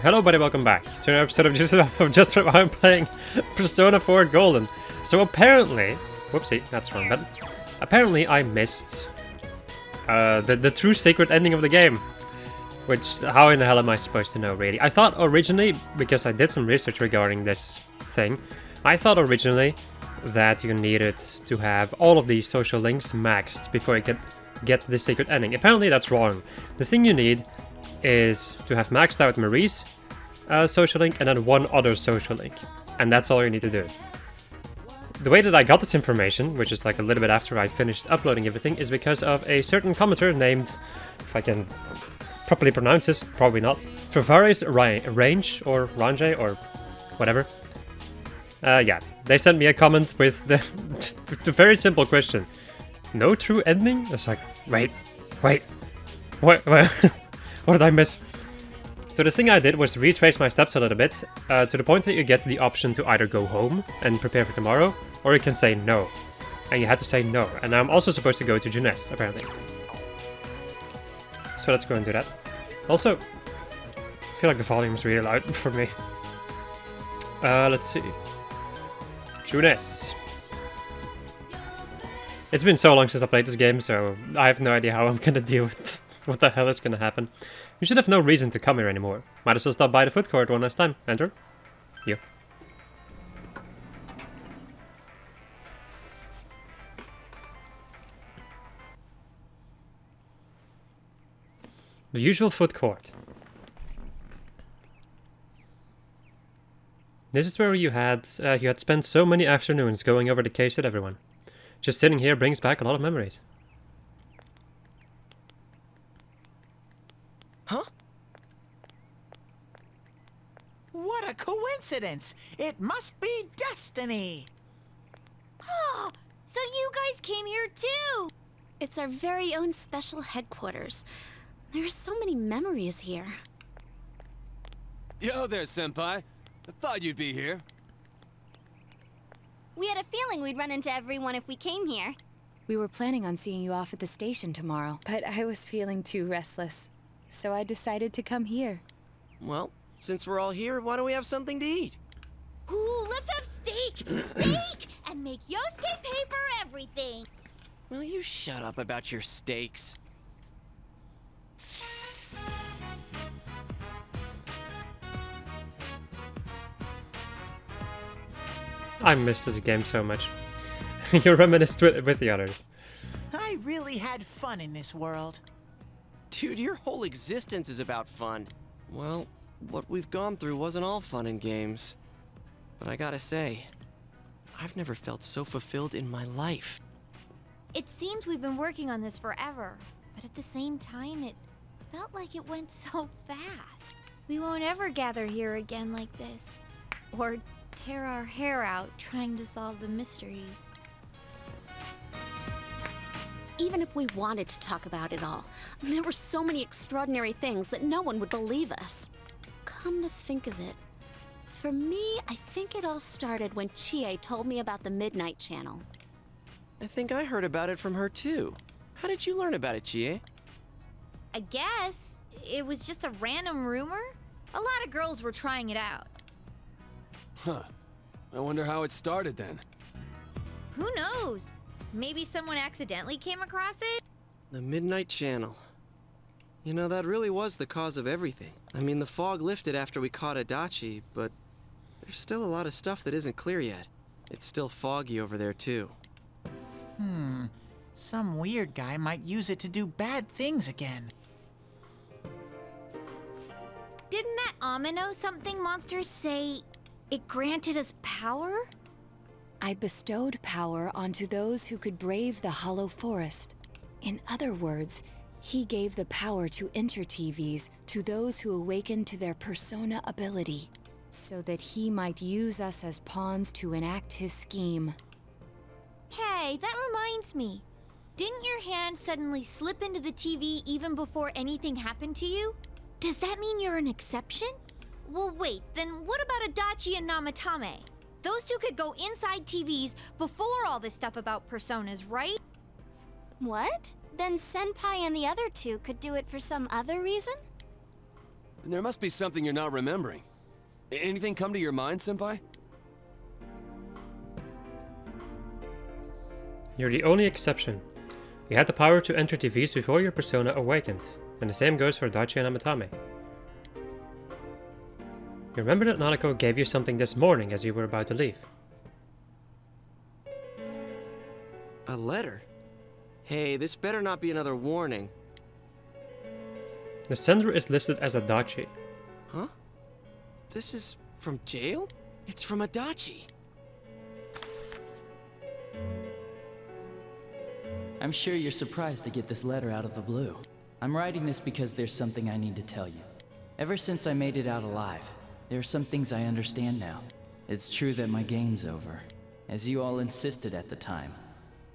hello buddy, welcome back to an episode of just I'm playing Persona 4 Golden. So apparently, whoopsie, that's wrong button. Apparently I missed the true sacred ending of the game. Which, how in the hell am I supposed to know, really? I thought originally, because I did some research regarding this thing, I thought originally that you needed to have all of these social links maxed before you could get the sacred ending. Apparently that's wrong. The thing you need is to have maxed out Marie's social link and then one other social link. And that's all you need to do. The way that I got this information, which is like a little bit after I finished uploading everything, is because of a certain commenter named, if I can properly pronounce this, probably not, Travaris Range or Range or whatever. Yeah, they sent me a comment with the very simple question. No true ending? It's like, wait, what did I miss? So the thing I did was retrace my steps a little bit, to the point that you get the option to either go home and prepare for tomorrow, or you can say no. And you had to say no, and I'm also supposed to go to Jeunesse, apparently. So let's go and do that. Also, I feel like the volume is really loud for me. Let's see. Jeunesse. It's been so long since I played this game, so I have no idea how I'm gonna deal with what the hell is gonna happen. You should have no reason to come here anymore. Might as well stop by the food court one last time. Enter. Here. The usual food court. This is where you had spent so many afternoons going over the case with everyone. Just sitting here brings back a lot of memories. Huh? What a coincidence! It must be destiny! Oh, so you guys came here too! It's our very own special headquarters. There are so many memories here. Yo there, Senpai. I thought you'd be here. We had a feeling we'd run into everyone if we came here. We were planning on seeing you off at the station tomorrow, but I was feeling too restless. So I decided to come here. Well, since we're all here, why don't we have something to eat? Ooh, let's have steak! Steak! And make Yosuke pay for everything! Will you shut up about your steaks? I missed this game so much. You reminisced with the others. I really had fun in this world. Dude, your whole existence is about fun. Well, what we've gone through wasn't all fun and games. But I gotta say, I've never felt so fulfilled in my life. It seems we've been working on this forever, but at the same time, it felt like it went so fast. We won't ever gather here again like this. Or tear our hair out trying to solve the mysteries. Even if we wanted to talk about it all, there were so many extraordinary things that no one would believe us. Come to think of it, for me, I think it all started when Chie told me about the Midnight Channel. I think I heard about it from her too. How did you learn about it, Chie? I guess it was just a random rumor. A lot of girls were trying it out. Huh. I wonder how it started then. Who knows? Maybe someone accidentally came across it? The Midnight Channel. You know, that really was the cause of everything. I mean, the fog lifted after we caught Adachi, but there's still a lot of stuff that isn't clear yet. It's still foggy over there, too. Some weird guy might use it to do bad things again. Didn't that Amino something monster say it granted us power? I bestowed power onto those who could brave the Hollow Forest. In other words, he gave the power to Inter-TVs to those who awakened to their persona ability, so that he might use us as pawns to enact his scheme. Hey, that reminds me. Didn't your hand suddenly slip into the TV even before anything happened to you? Does that mean you're an exception? Well, wait, then what about Adachi and Namatame? Those two could go inside TVs before all this stuff about personas, right? What? Then Senpai and the other two could do it for some other reason? There must be something you're not remembering. Anything come to your mind, Senpai? You're the only exception. You had the power to enter TVs before your persona awakened, and the same goes for Dachi and Amatame. You remember that Nanako gave you something this morning as you were about to leave? A letter? Hey, this better not be another warning. The sender is listed as Adachi. Huh? This is from jail? It's from Adachi. I'm sure you're surprised to get this letter out of the blue. I'm writing this because there's something I need to tell you. Ever since I made it out alive, there are some things I understand now. It's true that my game's over, as you all insisted at the time.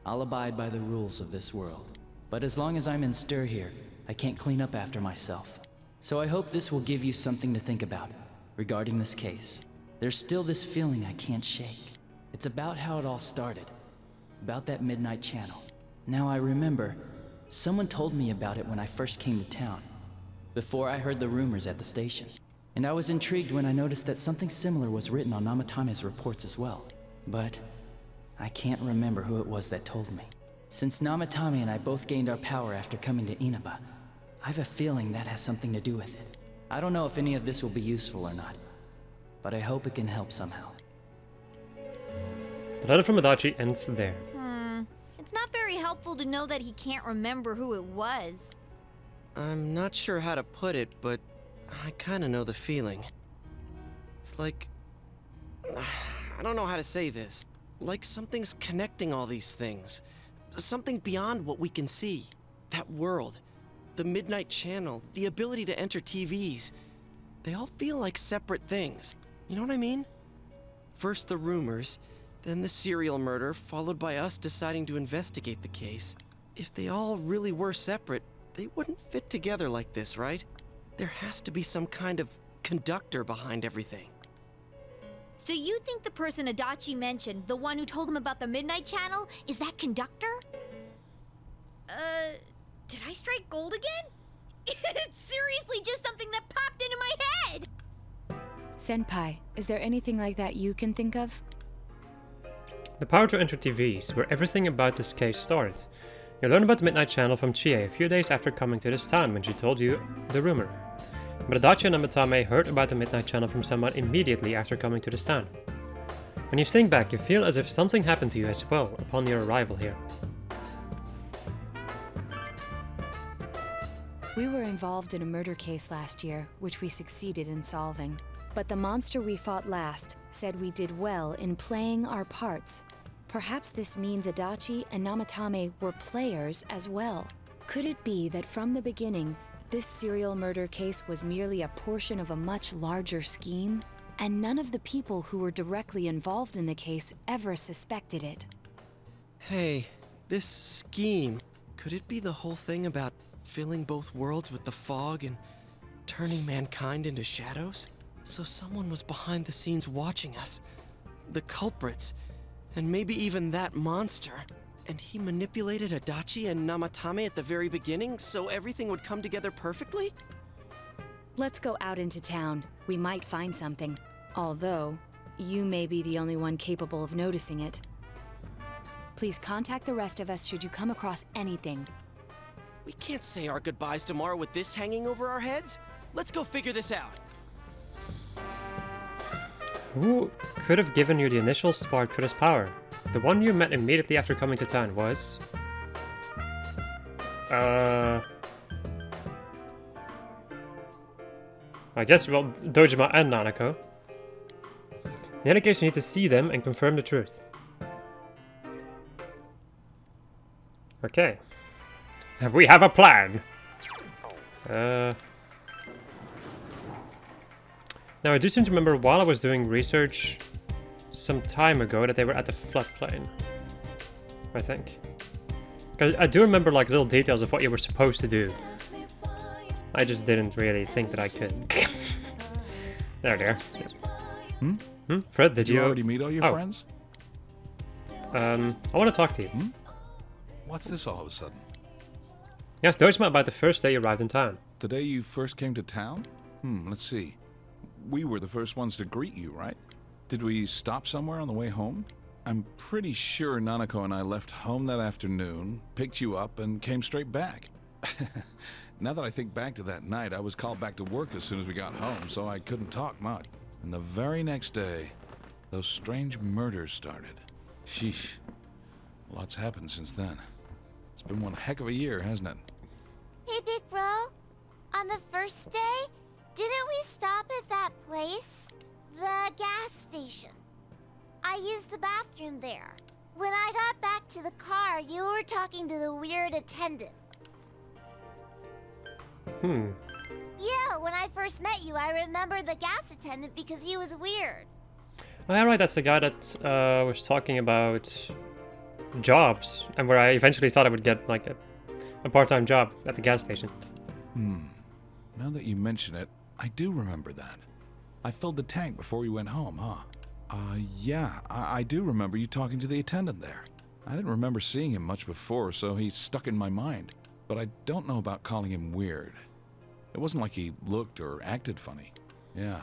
I'll abide by the rules of this world. But as long as I'm in stir here, I can't clean up after myself. So I hope this will give you something to think about regarding this case. There's still this feeling I can't shake. It's about how it all started. About that midnight channel. Now I remember, someone told me about it when I first came to town. Before I heard the rumors at the station. And I was intrigued when I noticed that something similar was written on Namatame's reports as well. But I can't remember who it was that told me. Since Namatame and I both gained our power after coming to Inaba, I have a feeling that has something to do with it. I don't know if any of this will be useful or not, but I hope it can help somehow. The letter from Adachi ends there. It's not very helpful to know that he can't remember who it was. I'm not sure how to put it, but I kinda know the feeling. It's like... I don't know how to say this. Like something's connecting all these things. Something beyond what we can see. That world. The Midnight Channel. The ability to enter TVs. They all feel like separate things. You know what I mean? First the rumors, then the serial murder, followed by us deciding to investigate the case. If they all really were separate, they wouldn't fit together like this, right? There has to be some kind of conductor behind everything. So you think the person Adachi mentioned, the one who told him about the Midnight Channel, is that conductor? Did I strike gold again? It's seriously just something that popped into my head! Senpai, is there anything like that you can think of? The power to enter TVs, where everything about this case started. You learned about the Midnight Channel from Chie a few days after coming to this town when she told you the rumor. But Adachi and Amatame heard about the Midnight Channel from someone immediately after coming to this town. When you think back, you feel as if something happened to you as well upon your arrival here. We were involved in a murder case last year, which we succeeded in solving. But the monster we fought last said we did well in playing our parts. Perhaps this means Adachi and Namatame were players as well. Could it be that from the beginning, this serial murder case was merely a portion of a much larger scheme? And none of the people who were directly involved in the case ever suspected it. Hey, this scheme, could it be the whole thing about filling both worlds with the fog and turning mankind into shadows? So someone was behind the scenes watching us. The culprits. And maybe even that monster. And he manipulated Adachi and Namatame at the very beginning so everything would come together perfectly? Let's go out into town. We might find something. Although, you may be the only one capable of noticing it. Please contact the rest of us should you come across anything. We can't say our goodbyes tomorrow with this hanging over our heads. Let's go figure this out. Who could have given you the initial spark for this power? The one you met immediately after coming to town was... I guess, well, Dojima and Nanako. In any case, you need to see them and confirm the truth. Okay. We have a plan! Now, I do seem to remember while I was doing research some time ago that they were at the floodplain. I think. 'Cause I do remember like little details of what you were supposed to do. I just didn't really think that I could. There. Fred, did you already meet all your friends? I want to talk to you. What's this all of a sudden? Yes, Dojima about the first day you arrived in town. The day you first came to town? Let's see. We were the first ones to greet you, right? Did we stop somewhere on the way home? I'm pretty sure Nanako and I left home that afternoon, picked you up, and came straight back. Now that I think back to that night, I was called back to work as soon as we got home, so I couldn't talk much. And the very next day, those strange murders started. Sheesh. Lots happened since then. It's been one heck of a year, hasn't it? Hey, big bro. On the first day, didn't we stop at that place? The gas station. I used the bathroom there. When I got back to the car, you were talking to the weird attendant. Yeah, when I first met you, I remember the gas attendant because he was weird. Oh, yeah, right, that's the guy that was talking about jobs, and where I eventually thought I would get like a part-time job at the gas station. Now that you mention it, I do remember that. I filled the tank before we went home, huh? Yeah, I do remember you talking to the attendant there. I didn't remember seeing him much before, so he stuck in my mind. But I don't know about calling him weird. It wasn't like he looked or acted funny. Yeah.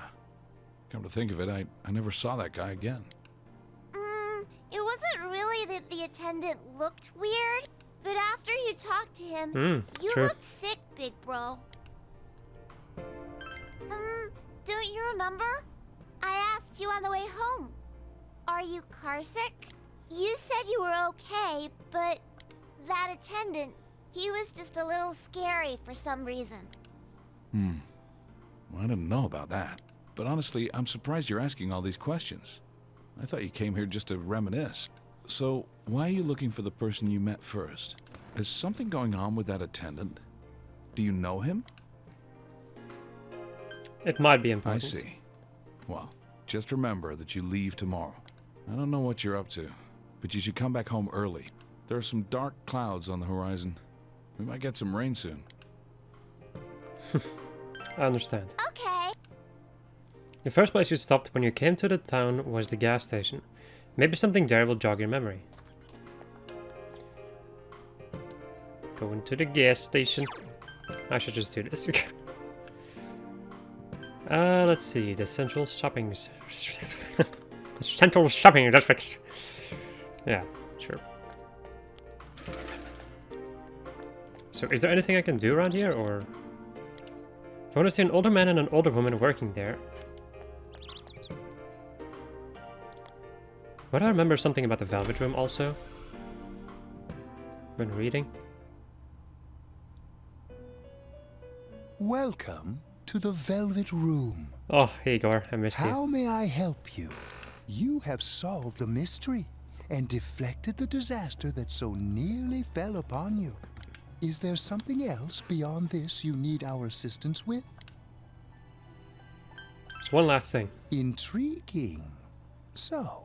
Come to think of it, I never saw that guy again. It wasn't really that the attendant looked weird, but after you talked to him, you true. looked sick, big bro. Don't you remember? I asked you on the way home. Are you carsick? You said you were okay, but that attendant, he was just a little scary for some reason. Well, I didn't know about that. But honestly, I'm surprised you're asking all these questions. I thought you came here just to reminisce. So, why are you looking for the person you met first? Is something going on with that attendant? Do you know him? It might be important. I see. Well, just remember that you leave tomorrow. I don't know what you're up to, but you should come back home early. There are some dark clouds on the horizon. We might get some rain soon. I understand. Okay. The first place you stopped when you came to the town was the gas station. Maybe something there will jog your memory. Going to the gas station. I should just do this. Let's see. The central shopping... the central shopping district. Yeah, sure. So, is there anything I can do around here, or... If I want to see an older man and an older woman working there... But I remember something about the Velvet Room also. When reading. Welcome to the Velvet Room. Oh, hey Igor, I missed you. How may I help you? You have solved the mystery and deflected the disaster that so nearly fell upon you. Is there something else beyond this you need our assistance with? Just one last thing. Intriguing. So,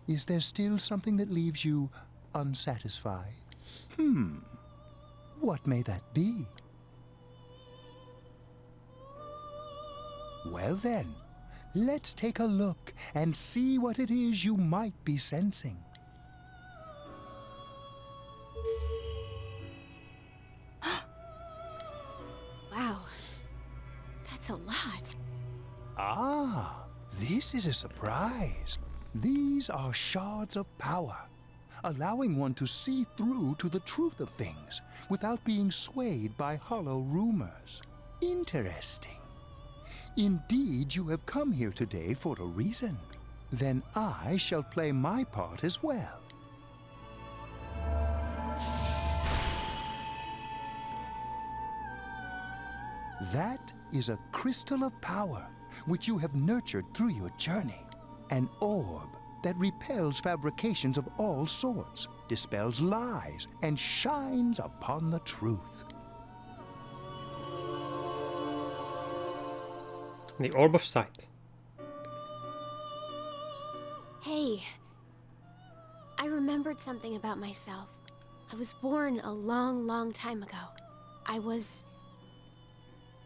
is there still something that leaves you unsatisfied? What may that be? Well then, let's take a look and see what it is you might be sensing. Wow. That's a lot. Ah, this is a surprise. These are shards of power, allowing one to see through to the truth of things without being swayed by hollow rumors. Interesting. Indeed, you have come here today for a reason. Then I shall play my part as well. That is a crystal of power, which you have nurtured through your journey. An orb that repels fabrications of all sorts, dispels lies, and shines upon the truth. The Orb of Sight. Hey, I remembered something about myself. I was born a long, long time ago. I was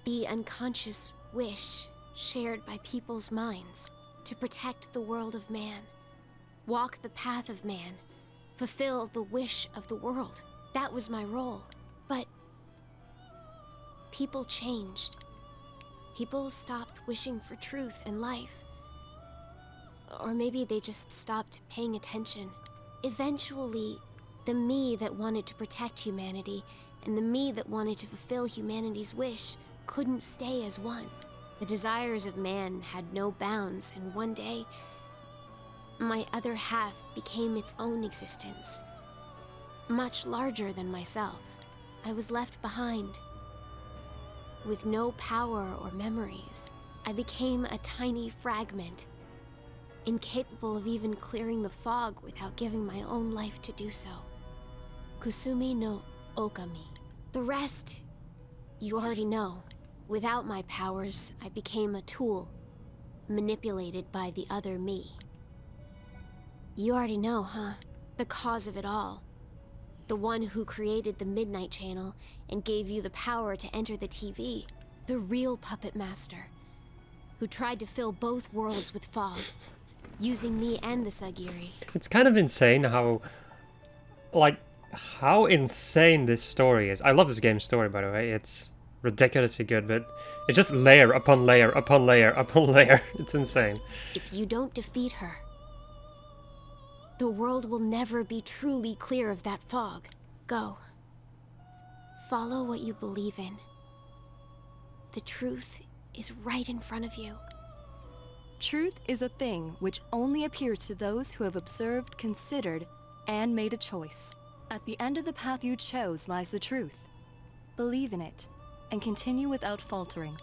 the unconscious wish shared by people's minds to protect the world of man, walk the path of man, fulfill the wish of the world. That was my role. But people changed. People stopped wishing for truth and life. Or maybe they just stopped paying attention. Eventually, the me that wanted to protect humanity and the me that wanted to fulfill humanity's wish couldn't stay as one. The desires of man had no bounds, and one day, my other half became its own existence. Much larger than myself. I was left behind. With no power or memories, I became a tiny fragment, incapable of even clearing the fog without giving my own life to do so. Kusumi no Okami. The rest, you already know. Without my powers, I became a tool, manipulated by the other me. You already know, huh? The cause of it all. The one who created the Midnight Channel and gave you the power to enter the TV. The real puppet master, who tried to fill both worlds with fog, using me and the Sagiri. It's kind of insane how, like, how insane this story is. I love this game's story, by the way. It's ridiculously good, but it's just layer upon layer upon layer upon layer. It's insane. If you don't defeat her, the world will never be truly clear of that fog. Go. Follow what you believe in. The truth is right in front of you. Truth is a thing which only appears to those who have observed, considered, and made a choice. At the end of the path you chose lies the truth. Believe in it, and continue without faltering.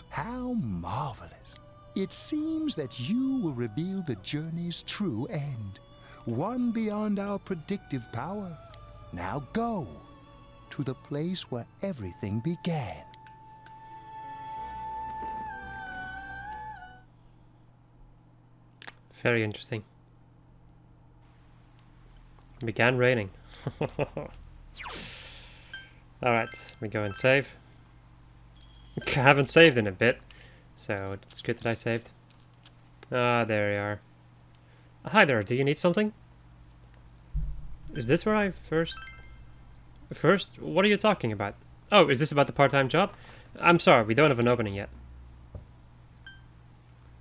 How marvelous. It seems that you will reveal the journey's true end, one beyond our predictive power. Now go to the place where everything began. Very interesting. It began raining. Alright, we go and save. I haven't saved in a bit, so it's good that I saved. Ah, there you are. Hi there, do you need something? Is this where I first... What are you talking about? Oh, is this about the part-time job? I'm sorry, we don't have an opening yet.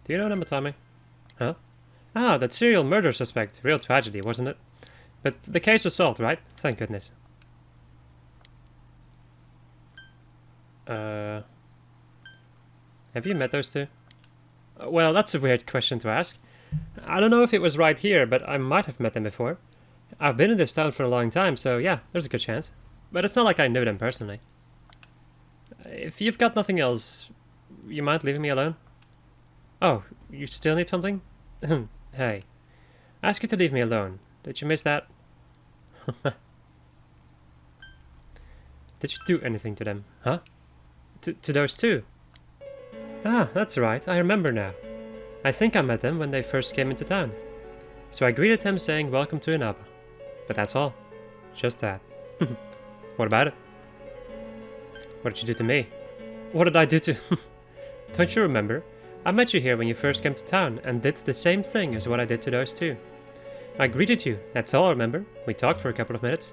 Do you know Namatame? Huh? Ah, that serial murder suspect. Real tragedy, wasn't it? But the case was solved, right? Thank goodness. Have you met those two? Well, that's a weird question to ask. I don't know if it was right here, but I might have met them before. I've been in this town for a long time, so yeah, there's a good chance. But it's not like I know them personally. If you've got nothing else, you mind leaving me alone? Oh, you still need something? Hey, I asked you to leave me alone. Did you miss that? Did you do anything to them, huh? To those two? Ah, that's right, I remember now. I think I met them when they first came into town. So I greeted them saying welcome to Inaba. But that's all. Just that. What about it? What did you do to me? What did I do to... Don't you remember? I met you here when you first came to town and did the same thing as what I did to those two. I greeted you, that's all I remember. We talked for a couple of minutes.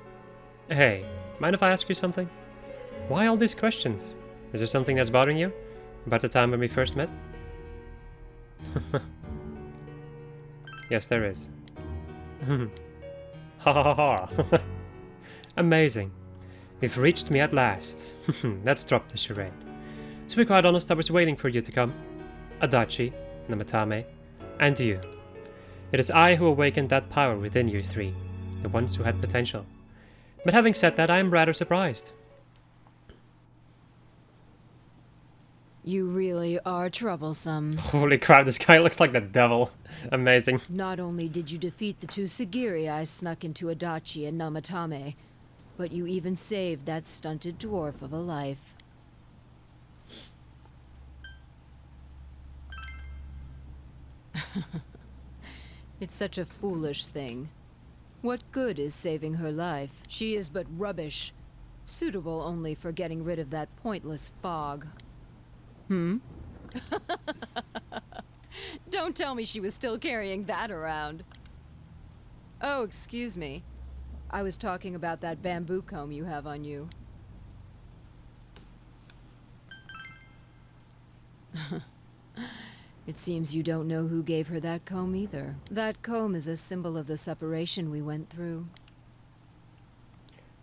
Hey, mind if I ask you something? Why all these questions? Is there something that's bothering you? About the time when we first met? Yes, there is. Ha ha ha ha. Amazing. You've reached me at last. Let's drop the charade. To be quite honest, I was waiting for you to come. Adachi, Namatame, and you. It is I who awakened that power within you three, the ones who had potential. But having said that, I am rather surprised. You really are troublesome. Holy crap, this guy looks like the devil. Amazing. Not only did you defeat the two Sagiri I snuck into Adachi and Namatame, but you even saved that stunted dwarf of a life. It's such a foolish thing. What good is saving her life? She is but rubbish, suitable only for getting rid of that pointless fog. Hmm? Don't tell me she was still carrying that around. Oh, excuse me. I was talking about that bamboo comb you have on you. It seems you don't know who gave her that comb either. That comb is a symbol of the separation we went through.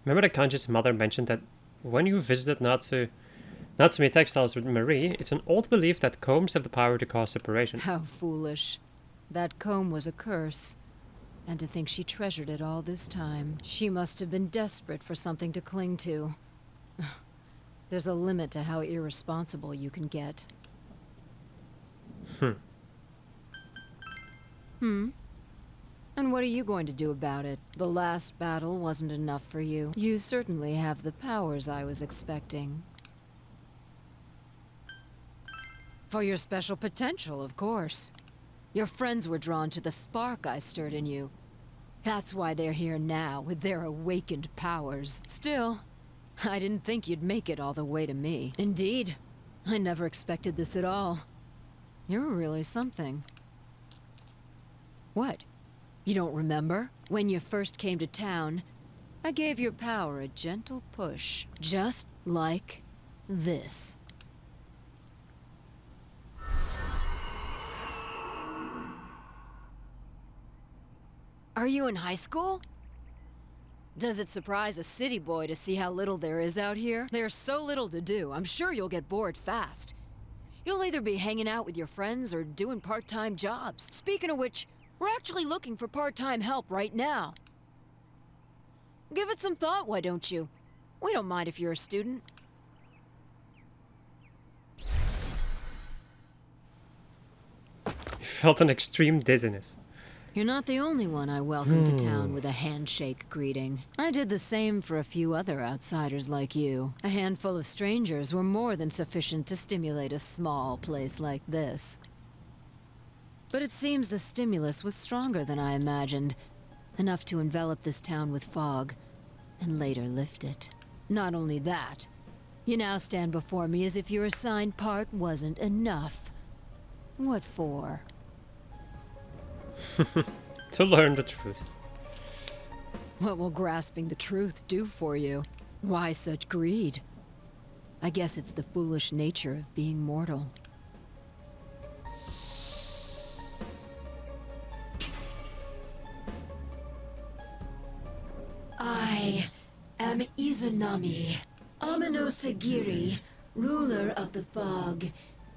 Remember that Kanji's mother mentioned that when you visited Natsumi Textiles with Marie, it's an old belief that combs have the power to cause separation. How foolish. That comb was a curse. And to think she treasured it all this time. She must have been desperate for something to cling to. There's a limit to how irresponsible you can get. And what are you going to do about it? The last battle wasn't enough for you. You certainly have the powers I was expecting. For your special potential, of course. Your friends were drawn to the spark I stirred in you. That's why they're here now, with their awakened powers. Still, I didn't think you'd make it all the way to me. Indeed, I never expected this at all. You're really something. What? You don't remember? When you first came to town, I gave your power a gentle push. Just like this. Are you in high school? Does it surprise a city boy to see how little there is out here? There's so little to do, I'm sure you'll get bored fast. You'll either be hanging out with your friends or doing part-time jobs. Speaking of which, we're actually looking for part-time help right now. Give it some thought, why don't you? We don't mind if you're a student. He felt an extreme dizziness. You're not the only one I welcomed to town with a handshake greeting. I did the same for a few other outsiders like you. A handful of strangers were more than sufficient to stimulate a small place like this. But it seems the stimulus was stronger than I imagined. Enough to envelop this town with fog, and later lift it. Not only that, you now stand before me as if your assigned part wasn't enough. What for? To learn the truth. What will grasping the truth do for you? Why such greed? I guess it's the foolish nature of being mortal. I am Izanami. Amino Sagiri, ruler of the fog,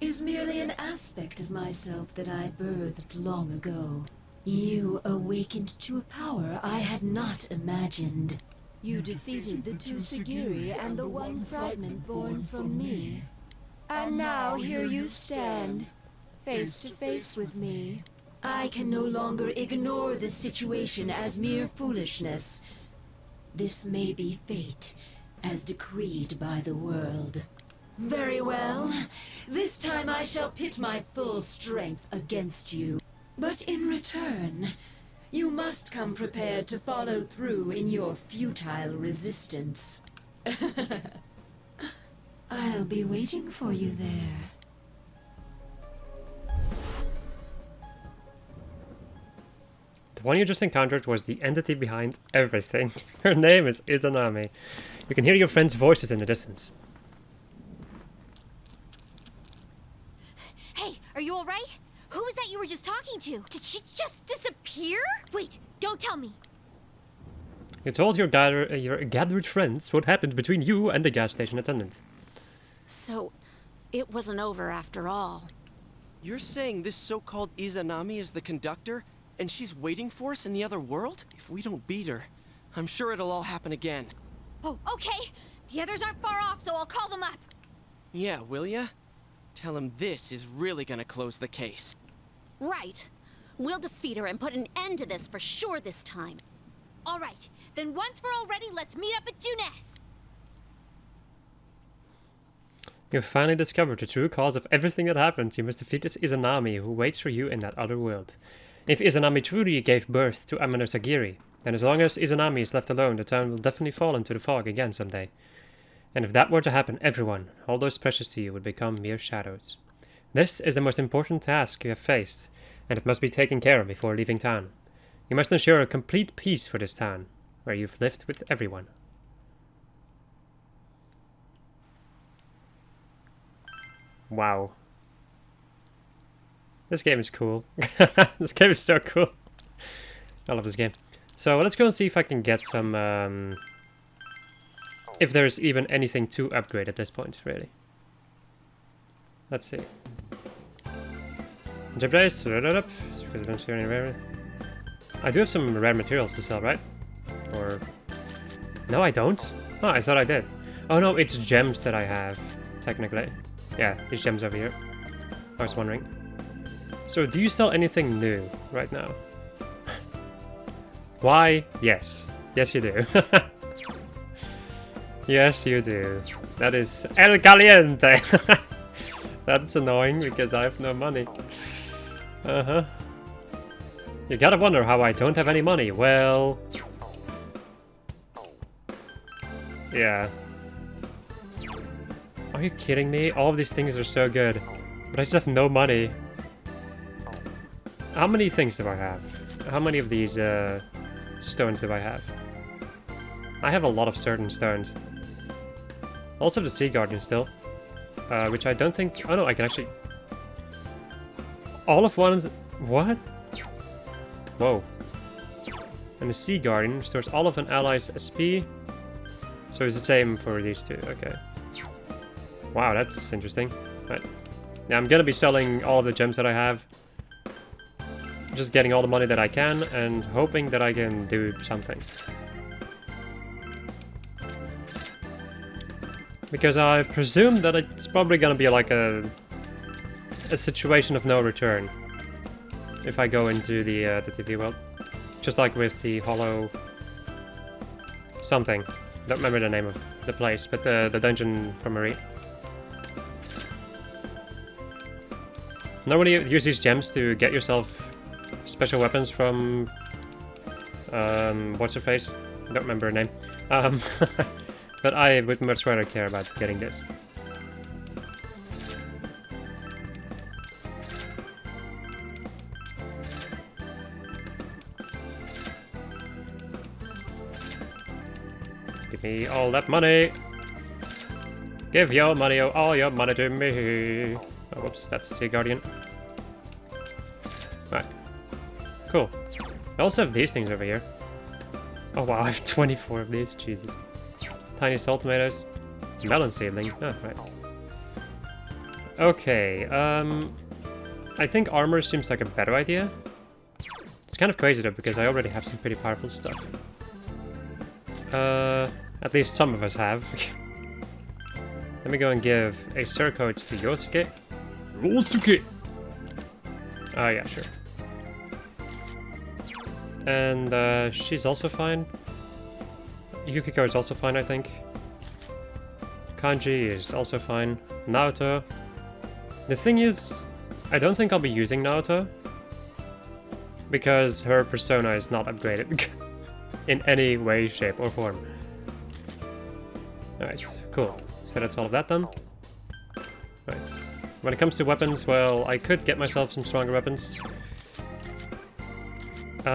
is merely an aspect of myself that I birthed long ago. You awakened to a power I had not imagined. You defeated the two Sagiri and the one fragment born from me. And now here you stand, face to face with me. I can no longer ignore this situation as mere foolishness. This may be fate, as decreed by the world. Very well. This time I shall pit my full strength against you. But in return, you must come prepared to follow through in your futile resistance. I'll be waiting for you there. The one you just encountered was the entity behind everything. Her name is Izanami. You can hear your friends' voices in the distance. Hey, are you alright? Who was that you were just talking to? Did she just disappear? Wait, don't tell me. You told your gathered friends what happened between you and the gas station attendant. So, it wasn't over after all. You're saying this so-called Izanami is the conductor, and she's waiting for us in the other world? If we don't beat her, I'm sure it'll all happen again. Oh, okay. The others aren't far off, so I'll call them up. Yeah, will ya? Tell him this is really gonna close the case. Right. We'll defeat her and put an end to this for sure this time. All right. Then once we're all ready, let's meet up at Junes. You've finally discovered the true cause of everything that happened. You must defeat this Izanami who waits for you in that other world. If Izanami truly gave birth to Amino Sagiri, then as long as Izanami is left alone, the town will definitely fall into the fog again someday. And if that were to happen, everyone, all those precious to you, would become mere shadows. This is the most important task you have faced, and it must be taken care of before leaving town. You must ensure a complete peace for this town, where you've lived with everyone. Wow. This game is cool. This game is so cool. I love this game. So let's go and see if I can get some... if there's even anything to upgrade at this point, really. Let's see. Jump dice. I do have some rare materials to sell, right? Or... No, I don't. Oh, I thought I did. Oh no, it's gems that I have, technically. Yeah, these gems over here. I was wondering. So, do you sell anything new right now? Why? Yes. Yes, you do. Yes, you do. That is El Caliente! That's annoying because I have no money. Uh-huh. You gotta wonder how I don't have any money. Well... yeah. Are you kidding me? All of these things are so good. But I just have no money. How many things do I have? How many of these stones do I have? I have a lot of certain stones. Also the Sea Guardian still. Which I don't think... oh no, I can actually... all of one... what? Whoa. And the Sea Guardian restores all of an ally's SP. So it's the same for these two, okay. Wow, that's interesting. Right. Yeah, I'm gonna be selling all of the gems that I have. Just getting all the money that I can and hoping that I can do something. Because I presume that it's probably gonna be like a situation of no return. If I go into the TV world. Just like with the Hollow... something. Don't remember the name of the place, but the dungeon from Marie. Nobody use these gems to get yourself special weapons from... what's her face? Don't remember her name. But I would much rather care about getting this. Give me all that money. Give your money, all your money to me. Oh, whoops, that's the Sea Guardian. Right. Cool. I also have these things over here. Oh wow, I have 24 of these, Jesus. Tiny salt tomatoes. Melon seedling. Oh, right. Okay, I think armor seems like a better idea. It's kind of crazy though, because I already have some pretty powerful stuff. At least some of us have. Let me go and give a Surcoat to Yosuke. Yosuke! Oh yeah, sure. And she's also fine. Yukiko is also fine, I think. Kanji is also fine. Naoto. The thing is, I don't think I'll be using Naoto. Because her persona is not upgraded. In any way, shape, or form. Alright, cool. So that's all of that done. Right. When it comes to weapons, well, I could get myself some stronger weapons. You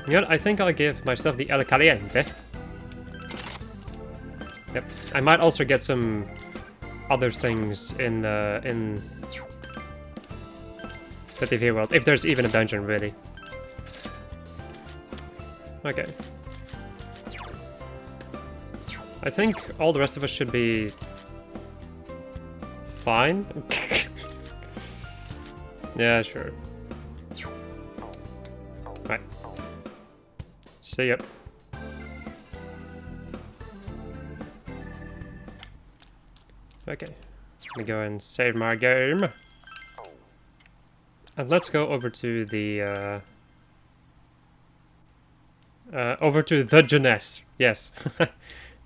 know what? I think I'll give myself the El Caliente. Yep. I might also get some other things in the TV world, if there's even a dungeon, really. Okay. I think all the rest of us should be fine. Yeah, sure. Right. See ya. Okay. Let me go and save my game. And let's go over to the Jeunesse. Yes.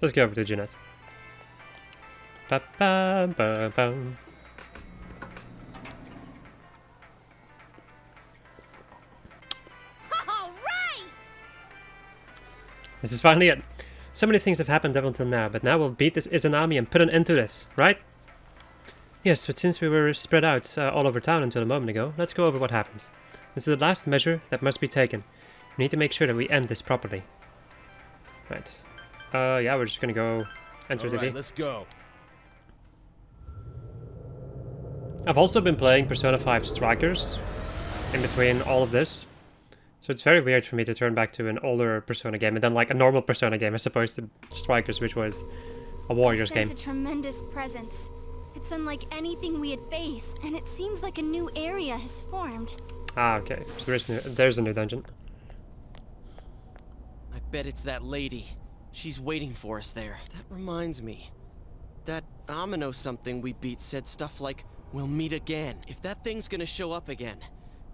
Let's go over to Jeunesse. Ba ba ba ba. All right! This is finally it. So many things have happened up until now, but now we'll beat this Izanami and put an end to this, right? Yes, but since we were spread out all over town until a moment ago, let's go over what happened. This is the last measure that must be taken. We need to make sure that we end this properly. Right. Yeah, we're just gonna go enter the All right, let's go. I've also been playing Persona 5 Strikers in between all of this. So it's very weird for me to turn back to an older Persona game and then like a normal Persona game as opposed to Strikers, which was a Warriors game. It's a tremendous presence. It's unlike anything we had faced, and it seems like a new area has formed. Ah, okay. So there's a new dungeon. I bet it's that lady. She's waiting for us there. That reminds me. That Amino something we beat said stuff like, "We'll meet again." If that thing's gonna show up again,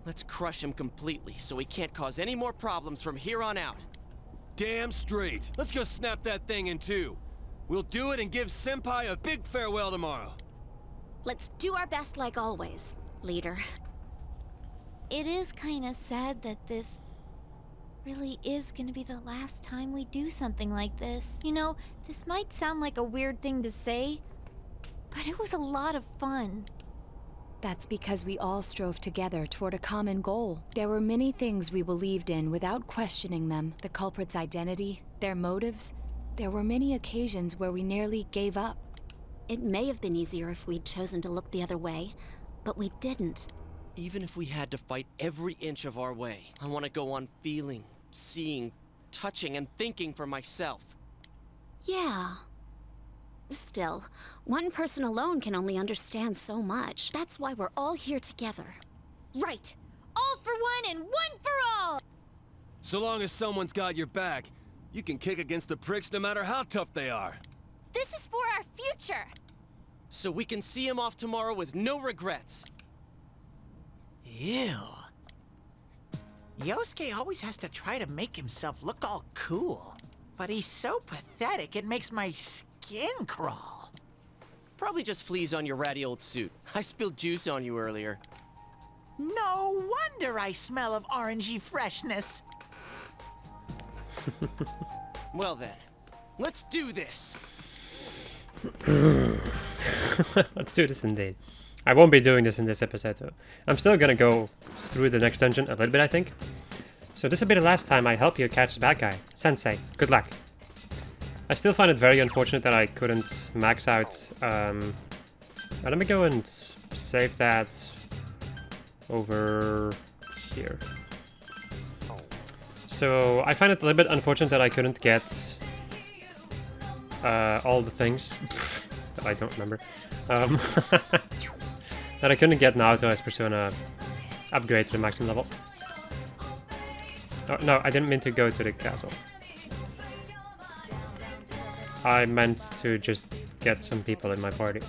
let's crush him completely so he can't cause any more problems from here on out. Damn straight. Let's go snap that thing in two. We'll do it and give Senpai a big farewell tomorrow. Let's do our best like always, leader. It is kind of sad that this really is gonna be the last time we do something like this. You know, this might sound like a weird thing to say, but it was a lot of fun. That's because we all strove together toward a common goal. There were many things we believed in without questioning them. The culprit's identity, their motives. There were many occasions where we nearly gave up. It may have been easier if we'd chosen to look the other way, but we didn't. Even if we had to fight every inch of our way, I want to go on feeling, seeing, touching, and thinking for myself. Yeah. Still, one person alone can only understand so much. That's why we're all here together. Right! All for one and one for all! So long as someone's got your back, you can kick against the pricks no matter how tough they are. This is for our future! So we can see him off tomorrow with no regrets. Ew. Yosuke always has to try to make himself look all cool. But he's so pathetic, it makes my skin crawl. Probably just fleas on your ratty old suit. I spilled juice on you earlier. No wonder I smell of orangey freshness. Well then, let's do this. Let's do this indeed. I won't be doing this in this episode though. I'm still gonna go through the next dungeon a little bit, I think. So this will be the last time I help you catch the bad guy. Sensei, good luck. I still find it very unfortunate that I couldn't max out... let me go and save that over here. So I find it a little bit unfortunate that I couldn't get all the things that I don't remember. That I couldn't get Naoto as Persona upgrade to the maximum level. Oh, no, I didn't mean to go to the castle. I meant to just get some people in my party.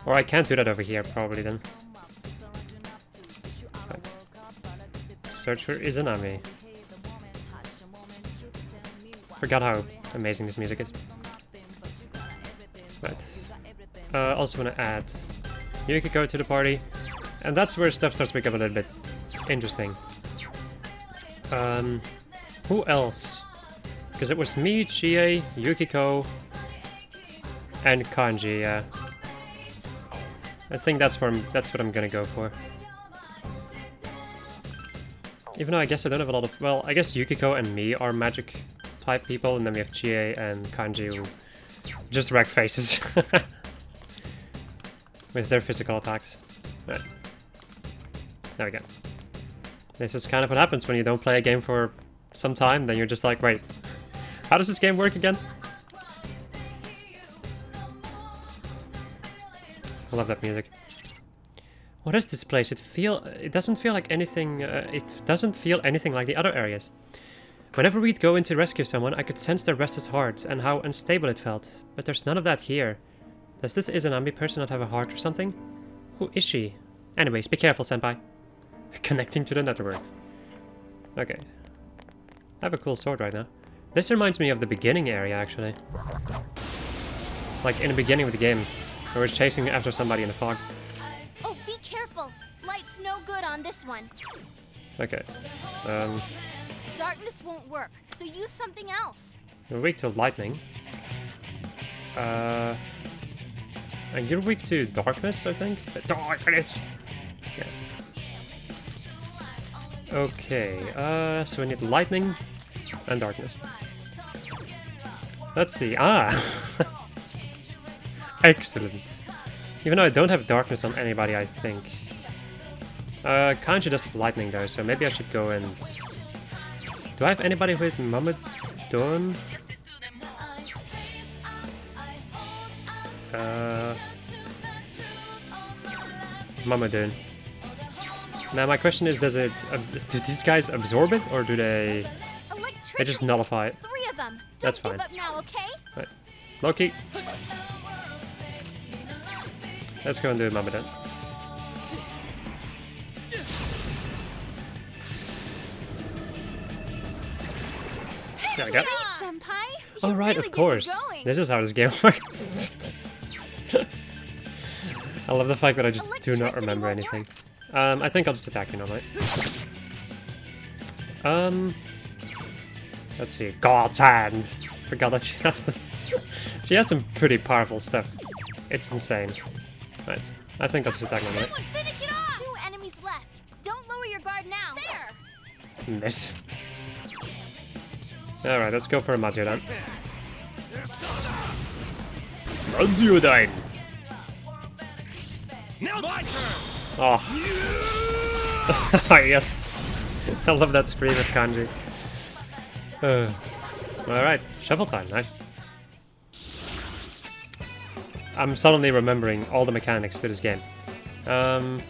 Or I can't do that over here, probably then. Right. Search for Izanami. Forgot how amazing this music is. Right. Also want to add Yukiko to the party. And that's where stuff starts to become a little bit interesting. Who else? Because it was me, Chie, Yukiko, and Kanji, yeah. I think that's what I'm gonna go for. Even though I guess I don't have a lot of... Well, I guess Yukiko and me are magic type people, and then we have Chie and Kanji who just wreck faces. With their physical attacks. Right. There we go. This is kind of what happens when you don't play a game for some time, then you're just like, wait, how does this game work again? I love that music. What is this place? It doesn't feel like anything, it doesn't feel anything like the other areas. Whenever we'd go in to rescue someone, I could sense their restless heart and how unstable it felt. But there's none of that here. Does this Izanami person not have a heart or something? Who is she? Anyways, be careful, senpai. Connecting to the network. Okay. I have a cool sword right now. This reminds me of the beginning area, actually. Like, in the beginning of the game, where we're chasing after somebody in the fog. Oh, be careful! Light's no good on this one. Okay. Darkness won't work, so use something else. You're weak to lightning. And you're weak to darkness, I think? Darkness! Yeah. Okay, so we need lightning and darkness. Let's see. Ah! Excellent. Even though I don't have darkness on anybody, I think. Kanji does have lightning though, so maybe I should go and... Do I have anybody with Mamadon? Mamadon. Now my question is, does it... do these guys absorb it, or do they... They just nullify it? 3 of them. That's Don't fine. give up now, okay? Right. Loki. Let's go and do Mamadon. There we go. Alright, of course. This is how this game works. I love the fact that I just do not remember anything. I think I'll just attack you normally. Let's see. God's hand. Forgot that she has the... She has some pretty powerful stuff. It's insane. Right. I think I'll just attack normally. Finish it off! 2 enemies left. Don't lower your guard now. There. Miss. Alright, let's go for a Maziodan. Maziodan! Now my turn. Oh. Yes. I love that scream of Kanji. Alright, shuffle time, nice. I'm suddenly remembering all the mechanics to this game. I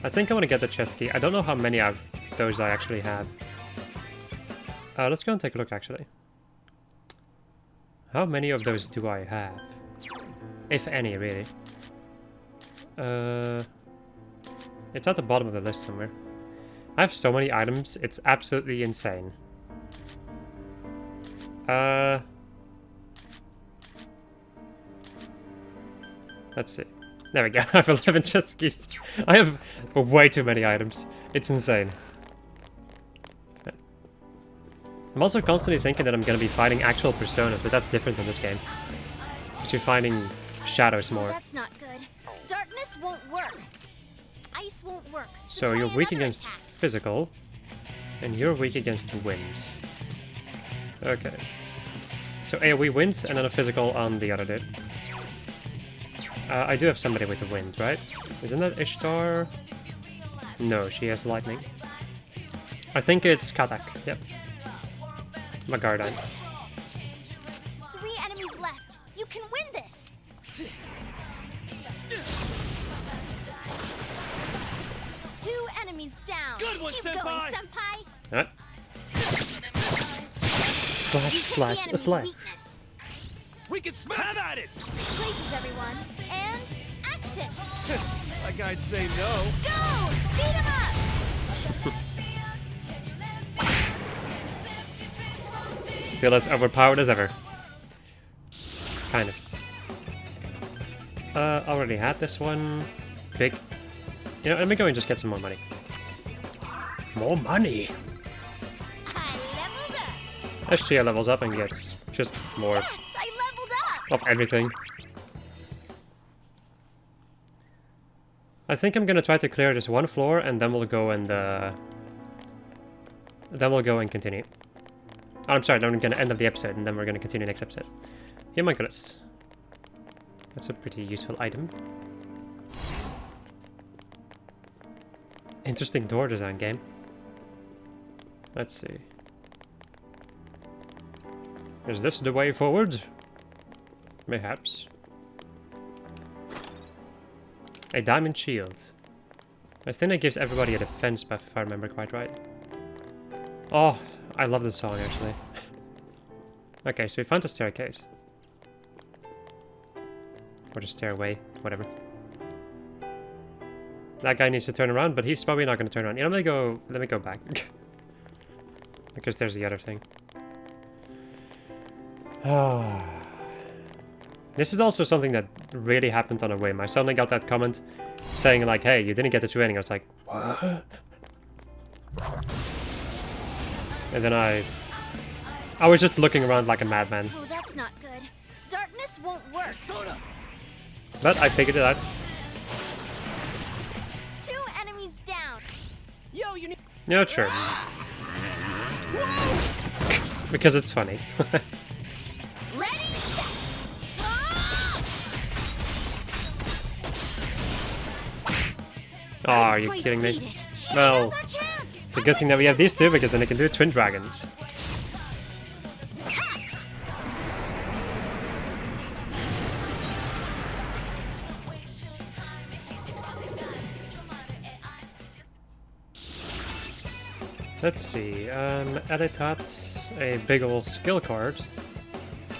think I want to get the chest key. I don't know how many of those I actually have. Let's go and take a look, actually. How many of those do I have? If any, really. It's at the bottom of the list somewhere. I have so many items, it's absolutely insane. Let's see. There we go. I have 11 chest keys. I have way too many items. It's insane. I'm also constantly thinking that I'm going to be fighting actual personas, but that's different in this game. Because you're fighting shadows more. That's not good. Darkness won't work. Ice won't work. So you're weak against physical, and you're weak against wind. Okay. So AoE wind, and then a physical on the other dude. I do have somebody with the wind, right? Isn't that Ishtar? No, she has lightning. I think it's Katak, yep. Magardine. 3 enemies left. You can win this. 2 enemies down. Good one, Keep senpai. going, senpai. Alright. Slash. Weakness. We can smash at it. Places, everyone, and action. Like I'd say no. Go! Beat him up. Still as overpowered as ever. Kind of. Already had this one. Big. You know, let me go and just get some more money. More money! I leveled up. SGL levels up and gets just more Yes, I leveled up. of everything. I think I'm gonna try to clear this one floor and then we'll go and continue. Oh, I'm sorry, then we're gonna end of the episode and then we're gonna continue next episode. Homunculus. That's a pretty useful item. Interesting door design game. Let's see. Is this the way forward? Perhaps. A diamond shield. I think that gives everybody a defense buff if I remember quite right. Oh, I love this song actually. Okay, so we found a staircase. Or the stairway, whatever. That guy needs to turn around, but he's probably not going to turn around. You know, let me go back. Because there's the other thing. This is also something that really happened on a whim. I suddenly got that comment saying like, hey, you didn't get the training. I was like, what? And then I was just looking around like a madman. Oh, that's not good. Darkness won't work. But I figured it out. 2 enemies down. Yo, you need. Yeah, sure. Because it's funny. Ready, set. Ah! Oh, are you kidding me? Well, it's a good thing that we have these two, because then they can do twin dragons. Let's see, edit that, a big ol' skill card.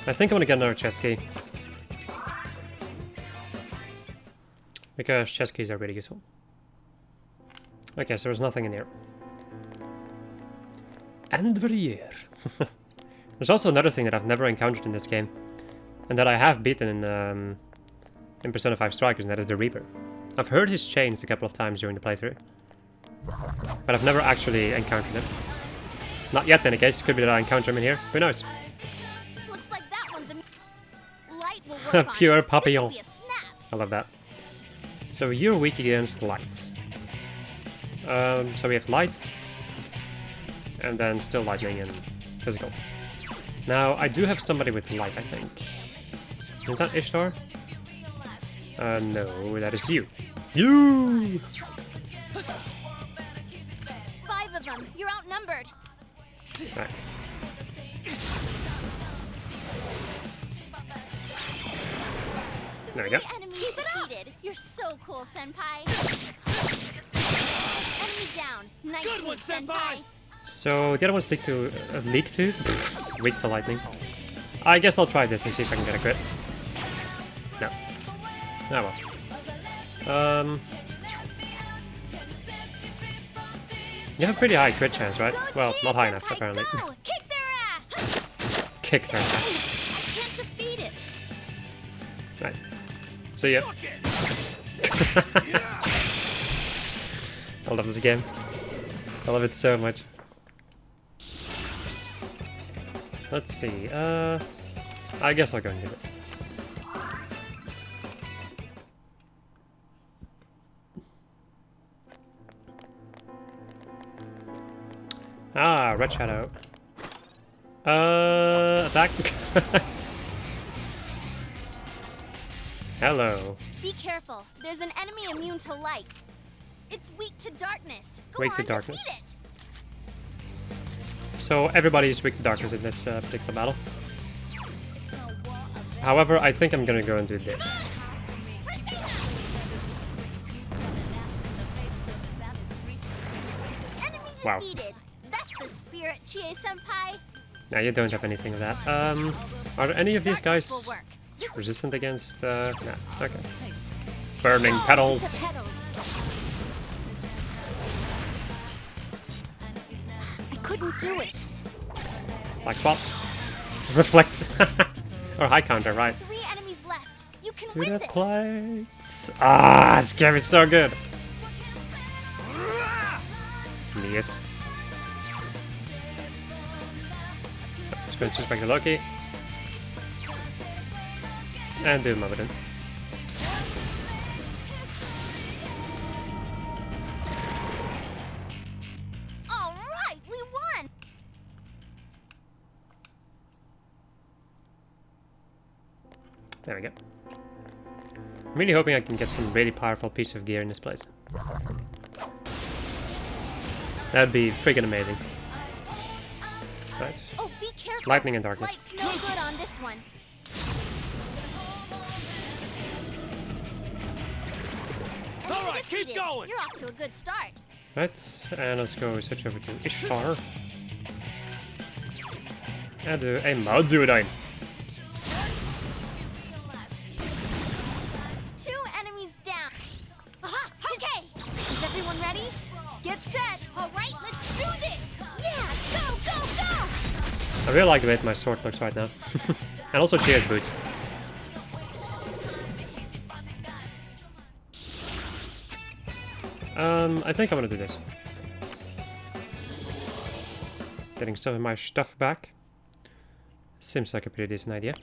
I think I'm gonna get another chest key. Because chest keys are really useful. Okay, so there's nothing in here. End of the year. There's also another thing that I've never encountered in this game, and that I have beaten in Persona 5 Strikers, and that is the Reaper. I've heard his chains a couple of times during the playthrough, but I've never actually encountered him. Not yet, in any case. Could be that I encounter him in here. Who knows? Looks like that one's a light will work on Pure it. papillon. This will be a snap. I love that. So you're weak against light. So we have light, and then still lightning and physical. Now I do have somebody with light, I think. Is that Ishtar? No, that is you. You. 5 of them. You're outnumbered. Right. There we go. Enemies defeated. You're so cool, Senpai. Enemy down. Nice Good one, Senpai. So the other one's weak to weak to lightning. I guess I'll try this and see if I can get a crit. No. Oh well. You have a pretty high crit chance, right? Well, not high enough, apparently. Kick their ass. Kick their ass. I can't defeat it. Right. So yeah. I love this game. I love it so much. Let's see. I guess I'll go and do this. Ah, red shadow. Attack. Hello. Be careful. There's an enemy immune to light. It's weak to darkness. Go Weak to on, darkness. defeat it. So everybody is weak to darkness in this particular battle. However, I think I'm gonna go and do this. Enemy Wow. defeated. That's the spirit, Chie-senpai. Now you don't have anything of that. Are there any of these Darkness guys will work. This resistant against? No. Okay. Burning petals. I couldn't do it. Black spot. Reflect. Or high counter, right? 3 enemies left. You can To win the this. plates. Ah, this game is so good. Yes. Let's go and switch back to Loki. And do Mobaden. All right, we won. There we go. I'm really hoping I can get some really powerful piece of gear in this place. That'd be freaking amazing. Right. Oh, be careful. Lightning and darkness. Light's no good on this one. All right, keep going. You're off to a good start. Right, and let's go switch over to Ishtar. And do a Mazudain. 2 enemies down. Aha, okay. Is everyone ready? Get set. All right, let's do this. Yeah, go, go, go. I really like the way my sword looks right now. And also Cheer's boots. I think I'm gonna do this. Getting some of my stuff back. Seems like a pretty decent idea.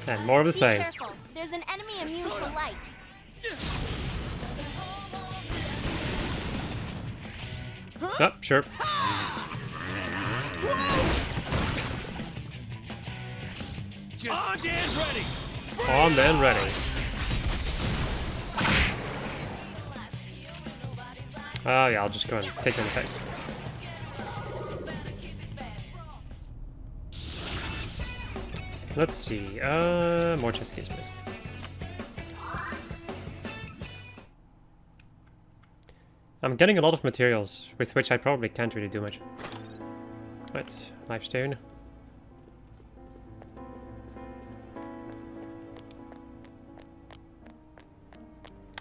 And more of the Be same. careful. There's an enemy immune to light. Oh, sure. Just stand ready. On and ready. Oh yeah, I'll just go and kick you in the face. Let's see, more chest keys, please. I'm getting a lot of materials, with which I probably can't really do much. Right, lifestone.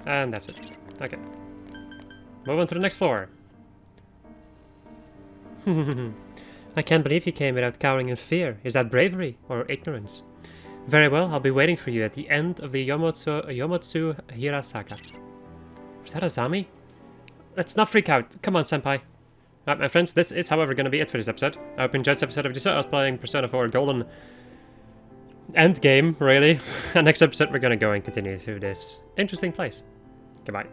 And that's it. Okay. Move on to the next floor. I can't believe you came without cowering in fear. Is that bravery or ignorance? Very well, I'll be waiting for you at the end of the Yomotsu Hira Saga. Was that Azami? Let's not freak out. Come on, senpai. Alright, my friends, this is, however, going to be it for this episode. I hope you enjoyed this episode of this. I was playing Persona 4 Golden Endgame, really. And next episode, we're going to go and continue through this interesting place. Goodbye.